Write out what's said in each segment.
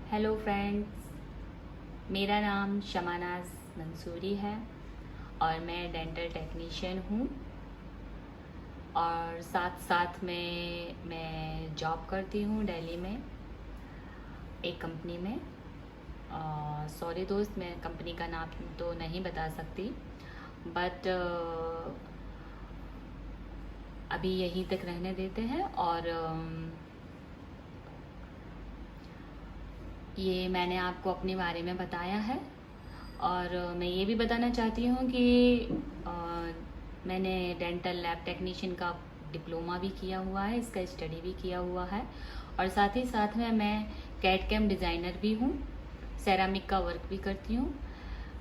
Hello friends, मेरा नाम शमानाज मंसूरी है और मैं डेंटल टेक्नीशियन हूँ और साथ साथ में मैं जॉब करती हूँ दिल्ली में एक कंपनी में। सॉरी दोस्त, मैं कंपनी का नाम तो नहीं बता सकती, बट अभी यहीं तक रहने देते हैं। और ये मैंने आपको अपने बारे में बताया है और मैं ये भी बताना चाहती हूँ कि मैंने डेंटल लैब टेक्नीशियन का डिप्लोमा भी किया हुआ है, इसका स्टडी भी किया हुआ है और साथ ही साथ में मैं कैड कैम डिज़ाइनर भी हूँ, सेरामिक का वर्क भी करती हूँ।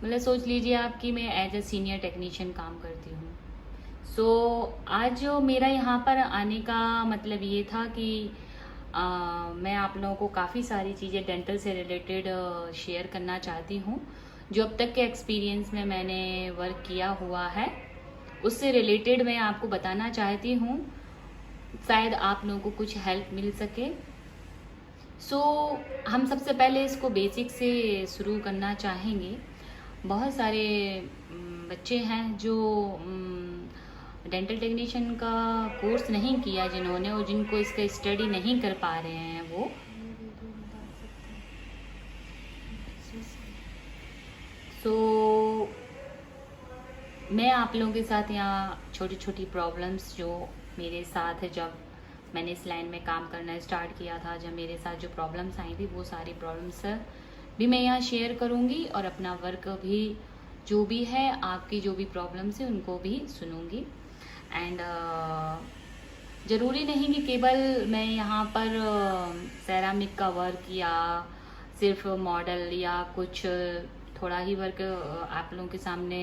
मतलब सोच लीजिए आप कि मैं एज ए सीनियर टेक्नीशियन काम करती हूँ। आज जो मेरा यहाँ पर आने का मतलब ये था कि मैं आप लोगों को काफ़ी सारी चीज़ें डेंटल से रिलेटेड शेयर करना चाहती हूँ। जो अब तक के एक्सपीरियंस में मैंने वर्क किया हुआ है उससे रिलेटेड मैं आपको बताना चाहती हूँ, शायद आप लोगों को कुछ हेल्प मिल सके। हम सबसे पहले इसको बेसिक से शुरू करना चाहेंगे। बहुत सारे बच्चे हैं जो डेंटल टेक्नीशियन का कोर्स नहीं किया जिन्होंने, और जिनको इसका स्टडी नहीं कर पा रहे हैं वो मैं आप लोगों के साथ यहाँ छोटी छोटी प्रॉब्लम्स जो मेरे साथ है, जब मैंने इस लाइन में काम करना स्टार्ट किया था, जब मेरे साथ जो प्रॉब्लम्स आई थी वो सारी प्रॉब्लम्स भी मैं यहाँ शेयर करूँगी और अपना वर्क भी जो भी है, आपकी जो भी प्रॉब्लम्स है उनको भी सुनूँगी। एंड ज़रूरी नहीं कि केवल मैं यहाँ पर सेरामिक का वर्क या सिर्फ मॉडल या कुछ थोड़ा ही वर्क आप लोगों के सामने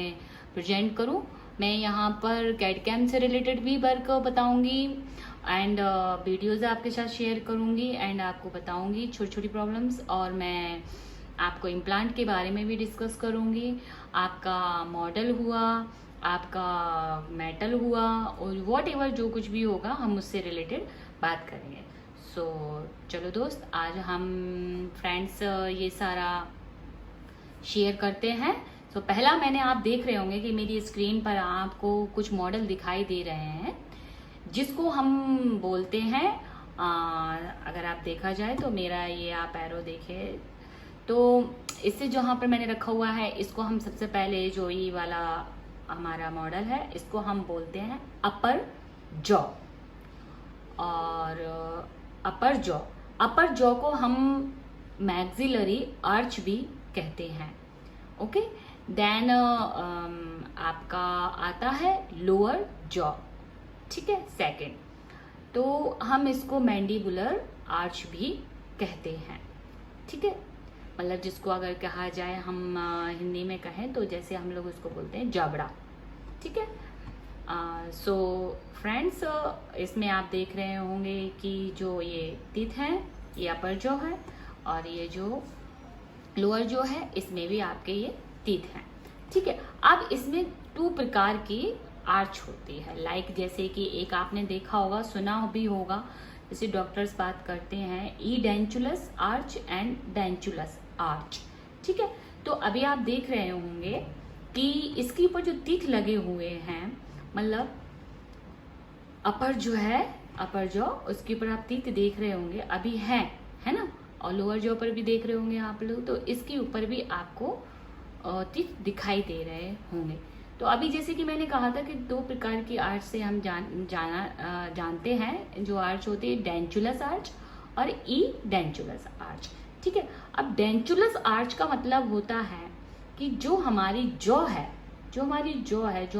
प्रेजेंट करूँ। मैं यहाँ पर कैड कैम से रिलेटेड भी वर्क बताऊँगी एंड वीडियोज़ आपके साथ शेयर करूँगी एंड आपको बताऊँगी छोटी छोटी प्रॉब्लम्स। और मैं आपको इम्प्लांट के बारे में भी डिस्कस करूँगी। आपका मॉडल हुआ, आपका मेटल हुआ और वॉट एवर जो कुछ भी होगा हम उससे रिलेटेड बात करेंगे। चलो दोस्त, आज हम फ्रेंड्स ये सारा शेयर करते हैं। पहला मैंने आप देख रहे होंगे कि मेरी स्क्रीन पर आपको कुछ मॉडल दिखाई दे रहे हैं जिसको हम बोलते हैं अगर आप देखा जाए तो मेरा ये आप एरो देखे तो इससे जहाँ पर मैंने रखा हुआ है इसको हम सबसे पहले जो ये वाला हमारा मॉडल है इसको हम बोलते हैं अपर जॉ। और अपर जॉ को हम मैक्सिलरी आर्च भी कहते हैं। ओके, देन आपका आता है लोअर जॉ, ठीक है, सेकंड। तो हम इसको मैंडिबुलर आर्च भी कहते हैं, ठीक है। मतलब जिसको अगर कहा जाए हम हिंदी में कहें तो जैसे हम लोग उसको बोलते हैं जबड़ा, ठीक है। फ्रेंड्स, इसमें आप देख रहे होंगे कि जो ये टीथ है ये अपर जॉ है और ये जो लोअर जॉ है इसमें भी आपके ये टीथ हैं, ठीक है। अब इसमें 2 प्रकार की आर्च होती है, लाइक जैसे कि एक आपने देखा होगा, सुना भी होगा, जैसे डॉक्टर्स बात करते हैं ई डेंचुलस आर्च एंड डेंचुलस आर्च, ठीक है। तो अभी आप देख रहे होंगे कि इसके ऊपर जो टीथ लगे हुए हैं, मतलब अपर जो है अपर जॉ, उसके ऊपर आप टीथ देख रहे होंगे अभी है ना, और लोअर जॉ पर भी देख रहे होंगे आप लोग, तो इसके ऊपर भी आपको टीथ दिखाई दे रहे होंगे। तो अभी जैसे कि मैंने कहा था कि 2 प्रकार की आर्च से हम जानते हैं, जो आर्च होती है डेंचुलस आर्च और ई डेंचुलस आर्च, ठीक है। अब डेंचुलस आर्च का मतलब होता है कि जो हमारी जॉ है, जो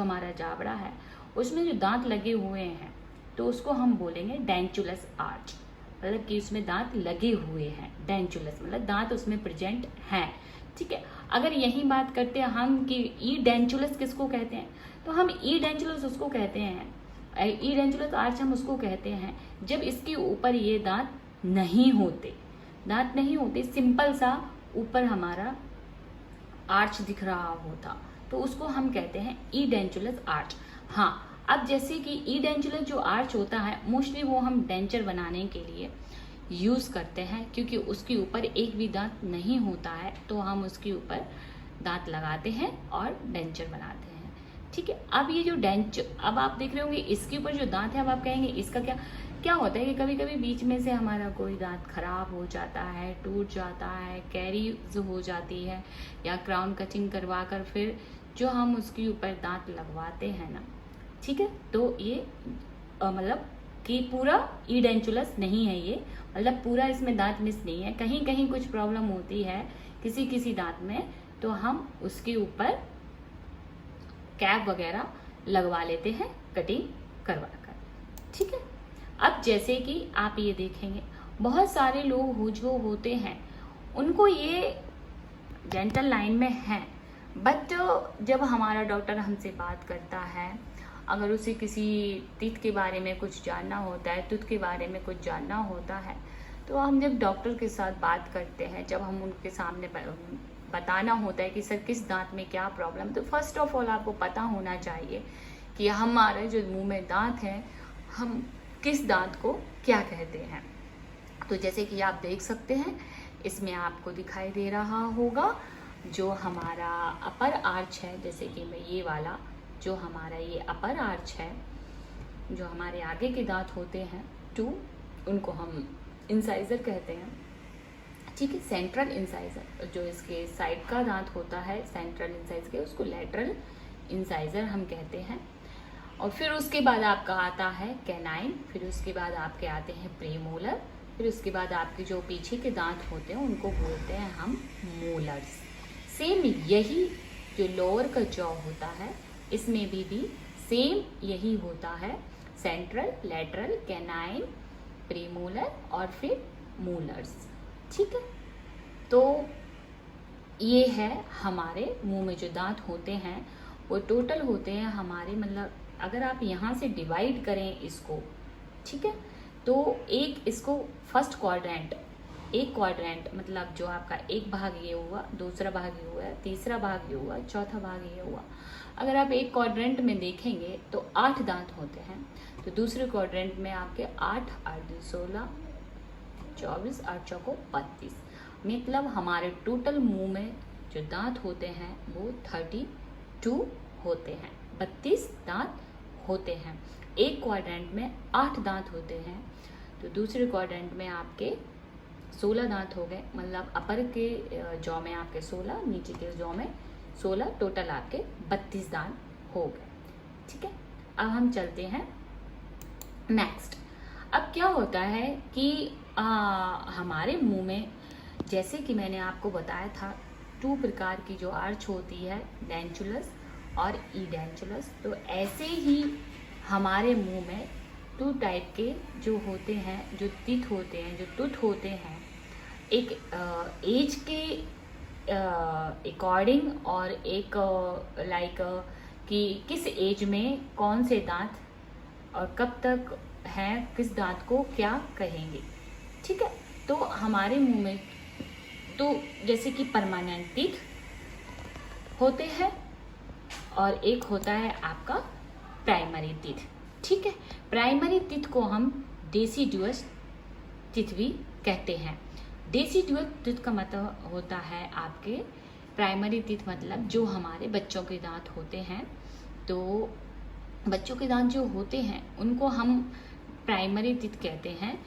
हमारा जाबड़ा है, उसमें जो दांत लगे हुए हैं तो उसको हम बोलेंगे डेंचुलस आर्च, मतलब कि उसमें दांत लगे हुए हैं। डेंचुलस मतलब दांत उसमें प्रेजेंट हैं, ठीक है। अगर यही बात करते हैं हम कि ई डेंचुलस किसको कहते हैं, तो हम ई डेंचुलस उसको कहते हैं, ई डेंचुलस आर्च हम उसको कहते हैं जब इसके ऊपर ये दांत नहीं होते, सिंपल सा ऊपर हमारा आर्च दिख रहा होता, तो उसको हम कहते हैं ई डेंचुलस आर्च। हाँ, अब जैसे कि ई डेंचुलस जो आर्च होता है मोस्टली वो हम डेंचर बनाने के लिए यूज़ करते हैं, क्योंकि उसके ऊपर एक भी दांत नहीं होता है तो हम उसके ऊपर दांत लगाते हैं और डेंचर बनाते हैं। ठीक है, अब ये जो अब आप देख रहे होंगे इसके ऊपर जो दांत है, अब आप कहेंगे इसका क्या क्या होता है कि कभी कभी बीच में से हमारा कोई दांत खराब हो जाता है, टूट जाता है, कैरीज हो जाती है, या क्राउन कटिंग करवा कर फिर जो हम उसके ऊपर दांत लगवाते हैं ना, ठीक है, तो ये मतलब कि पूरा ईडेंचुलस नहीं है ये, मतलब पूरा इसमें दांत मिस नहीं है, कहीं कहीं कुछ प्रॉब्लम होती है किसी किसी दांत में, तो हम उसके ऊपर कैप वगैरह लगवा लेते हैं कटिंग करवा कर। ठीक है, अब जैसे कि आप ये देखेंगे बहुत सारे लोग जो होते हैं उनको ये डेंटल लाइन में है, बट जब हमारा डॉक्टर हमसे बात करता है, अगर उसे किसी टीथ के बारे में कुछ जानना होता है, टूथ के बारे में कुछ जानना होता है, तो हम जब डॉक्टर के साथ बात करते हैं, जब हम उनके सामने बताना होता है कि सर किस दांत में क्या प्रॉब्लम, तो फर्स्ट ऑफ ऑल आपको पता होना चाहिए कि हमारे जो मुंह में दांत हैं हम किस दांत को क्या कहते हैं। तो जैसे कि आप देख सकते हैं इसमें आपको दिखाई दे रहा होगा जो हमारा अपर आर्च है, जैसे कि मैं ये वाला जो हमारा ये अपर आर्च है, जो हमारे आगे के दांत होते हैं टू, उनको हम इंसाइजर कहते हैं। ठीक है, सेंट्रल इंसाइजर जो इसके साइड का दांत होता है सेंट्रल इंसाइजर के, उसको लैटरल इंसाइजर हम कहते हैं। और फिर उसके बाद आपका आता है कैनाइन, फिर उसके बाद आपके आते हैं प्रीमोलर, फिर उसके बाद आपके जो पीछे के दांत होते हैं उनको बोलते हैं हम मोलर्स। सेम यही जो लोअर का जॉ होता है इसमें भी सेम यही होता है, सेंट्रल, लैटरल, कैनाइन, प्रीमोलर और फिर मोलर्स। ठीक है, तो ये है हमारे मुंह में जो दांत होते हैं वो टोटल होते हैं हमारे, मतलब अगर आप यहाँ से डिवाइड करें इसको, ठीक है, तो एक इसको फर्स्ट क्वाड्रेंट, एक क्वाड्रेंट मतलब जो आपका एक भाग ये हुआ, दूसरा भाग ये हुआ, तीसरा भाग ये हुआ, चौथा भाग ये हुआ। अगर आप एक क्वाड्रेंट में देखेंगे तो 8 दांत होते हैं, तो दूसरे क्वाड्रेंट में आपके 8 8 16 24 8 चौको 32, मतलब हमारे टोटल मुंह में जो दांत होते हैं वो 32 होते हैं, 32 दांत होते हैं। एक क्वाड्रेंट में 8 दांत होते हैं, तो दूसरे क्वाड्रेंट में आपके 16 दांत हो गए, मतलब अपर के जॉ में आपके 16, नीचे के जॉ में 16, टोटल आपके 32 दांत हो गए। ठीक है, अब हम चलते हैं नेक्स्ट। अब क्या होता है कि हमारे मुंह में, जैसे कि मैंने आपको बताया था 2 प्रकार की जो आर्च होती है, डेंचुलस और ईडेंचुलस, तो ऐसे ही हमारे मुंह में 2 टाइप के जो होते हैं, जो टीथ होते हैं, जो टूथ होते हैं, एक एज के अकॉर्डिंग और एक लाइक कि किस एज में कौन से दांत और कब तक हैं, किस दांत को क्या कहेंगे। ठीक है, तो हमारे मुंह में तो जैसे कि परमानेंट टीथ होते हैं और एक होता है आपका प्राइमरी टीथ। ठीक है, प्राइमरी टीथ को हम डेसिडुअस टीथ भी कहते हैं। डेसिडुअस टीथ का मतलब होता है आपके प्राइमरी टीथ, मतलब जो हमारे बच्चों के दांत होते हैं, तो बच्चों के दांत जो होते हैं उनको हम प्राइमरी टीथ कहते हैं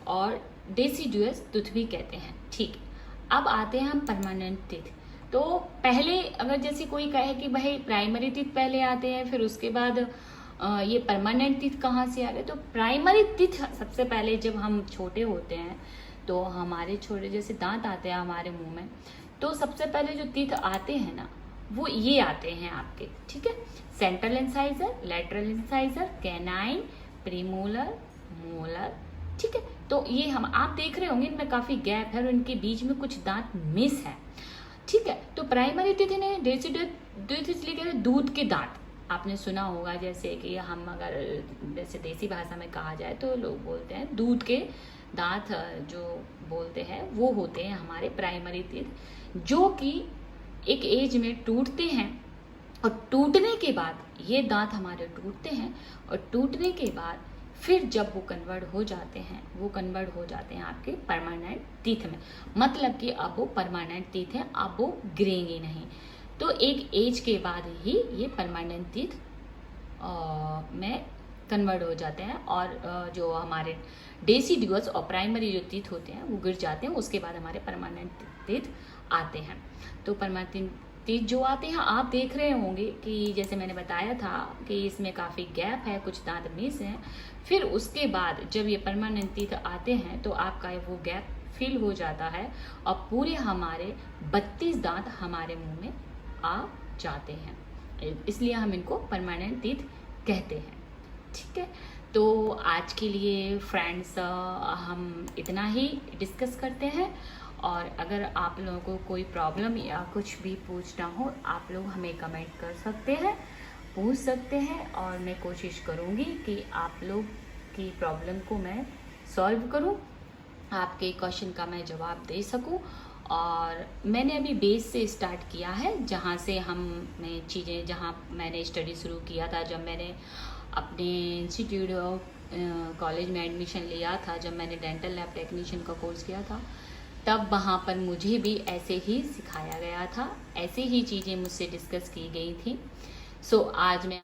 और डेसिडुअस टीथ भी कहते हैं। ठीक, अब आते हैं हम परमानेंट टीथ। तो पहले अगर जैसे कोई कहे कि भाई प्राइमरी टीथ पहले आते हैं फिर उसके बाद ये परमानेंट टीथ कहाँ से आ गए, तो प्राइमरी टीथ सबसे पहले जब हम छोटे होते हैं तो हमारे छोटे जैसे दांत आते हैं हमारे मुंह में, तो सबसे पहले जो टीथ आते हैं ना वो ये आते हैं आपके। ठीक है, central incisor, lateral incisor, canine, premolar, molar. ठीक है, तो ये हम आप देख रहे होंगे इनमें काफी गैप है और इनके बीच में कुछ दांत मिस है। ठीक है, तो प्राइमरी टीथ ने डेसिडुअस दूध के दांत आपने सुना होगा, जैसे कि हम अगर जैसे देसी भाषा में कहा जाए तो लोग बोलते हैं दूध के दांत, जो बोलते हैं वो होते हैं हमारे प्राइमरी टीथ, जो कि एक एज में टूटते हैं और टूटने के बाद ये दांत हमारे टूटते हैं और टूटने के बाद फिर जब वो कन्वर्ट हो जाते हैं, वो कन्वर्ट हो जाते हैं आपके परमानेंट टीथ में। मतलब कि अब वो परमानेंट टीथ हैं, अब वो गिरेंगे नहीं। तो एक एज के बाद ही ये परमानेंट टीथ में कन्वर्ट हो जाते हैं, और जो हमारे डेसिडुअस और प्राइमरी जो टीथ होते हैं वो गिर जाते हैं। उसके बाद हमारे परमानेंट टीथ आते हैं। तो परमानेंट टीथ जो आते हैं, आप देख रहे होंगे कि जैसे मैंने बताया था कि इसमें काफ़ी गैप है, कुछ दांत मिस हैं। फिर उसके बाद जब ये परमानेंट टीथ आते हैं तो आपका वो गैप फिल हो जाता है और पूरे हमारे 32 दांत हमारे मुंह में आ जाते हैं। इसलिए हम इनको परमानेंट टीथ कहते हैं। ठीक है, तो आज के लिए फ्रेंड्स हम इतना ही डिस्कस करते हैं। और अगर आप लोगों को कोई प्रॉब्लम या कुछ भी पूछना हो, आप लोग हमें कमेंट कर सकते हैं, पूछ सकते हैं, और मैं कोशिश करूँगी कि आप लोग की प्रॉब्लम को मैं सॉल्व करूँ, आपके क्वेश्चन का मैं जवाब दे सकूँ। और मैंने अभी बेस से स्टार्ट किया है, जहाँ से हमने चीज़ें, जहाँ मैंने स्टडी शुरू किया था, जब मैंने अपने इंस्टीट्यूट कॉलेज में एडमिशन लिया था, जब मैंने डेंटल लैब टेक्नीशियन का कोर्स किया था, तब वहाँ पर मुझे भी ऐसे ही सिखाया गया था, ऐसे ही चीज़ें मुझसे डिस्कस की गई थी। सो आज मैं